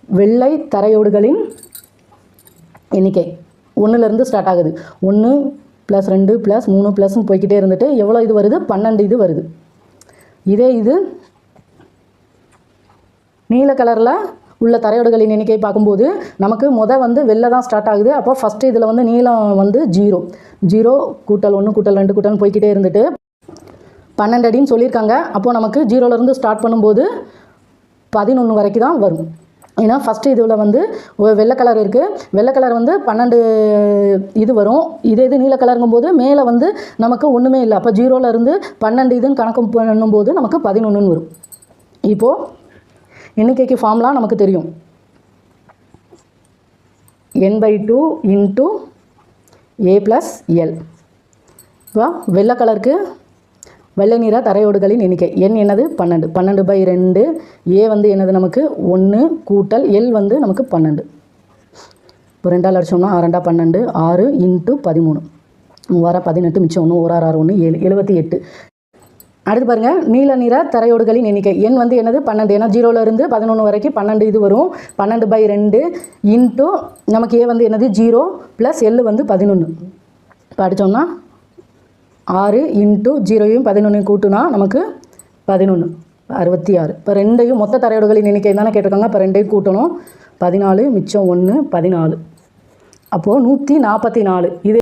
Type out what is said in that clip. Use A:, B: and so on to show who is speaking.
A: வெள்ளை தரையோடுகளின் எண்ணிக்கை 1லேருந்து ஸ்டார்ட் ஆகுது. 1 + 2 + 3 ப்ளஸ்ன்னு போய்கிட்டே இருந்துட்டு எவ்வளோ இது வருது? 12 இது வருது. இதே இது நீல கலரில் உள்ள தரையோடுகளின் எண்ணிக்கை பார்க்கும்போது நமக்கு வந்து வெள்ளை தான் ஸ்டார்ட் ஆகுது. அப்போ ஃபஸ்ட்டு இதில் வந்து நீளம் வந்து 0 0 + 1 + 2 + போய்கிட்டே இருந்துட்டு 12 அடின்னு சொல்லியிருக்காங்க. அப்போது நமக்கு 0லேருந்து ஸ்டார்ட் பண்ணும்போது 11 வரைக்கும் தான் வரும். ஏன்னா ஃபஸ்ட்டு இதில் வந்து வெள்ளை கலர் இருக்குது. வெள்ளை கலர் வந்து 12 இது வரும். இது நீல கலருங்கும்போது மேலே வந்து நமக்கு ஒன்றுமே இல்லை. அப்போ 0லேருந்து 12 இதுன்னு கணக்கு பண்ணும்போது நமக்கு 11ன்னு வரும். இப்போது எண்ணிக்கைக்கு ஃபார்முலா நமக்கு தெரியும். n/2 × a + l. இப்போ வெள்ளை கலருக்கு வெள்ளை நிற தரையோடுகளின் எண்ணிக்கை n என்னது? 12. 12/2. a வந்து என்னது? நமக்கு 1 கூட்டல் l வந்து நமக்கு 12. இப்போ 2ஆல் அடித்தோம்னா 6 12 6 × 13 3 18 மிச்சம் 1 1 6 1 7 78. அடுத்து பாருங்கள், நீல நிற தரையோடுகளின் எண்ணிக்கை n வந்து என்னது? 12. ஏன்னா 0லேருந்து 11 வரைக்கும் 12 இது வரும். 12/2 இன்ட்டு நமக்கு a வந்து என்னது? 0 + l வந்து 11. இப்போ அடித்தோம்னா 6 × 0யும் 11யும் கூட்டுனா நமக்கு 11 66. இப்போ 2யும் மொத்த தரையோடுகளின் எண்ணிக்கை தானே கேட்டிருக்காங்க. இப்போ 2யும் கூட்டணும். 14 மிச்சம் 1 14. அப்போது 144. இது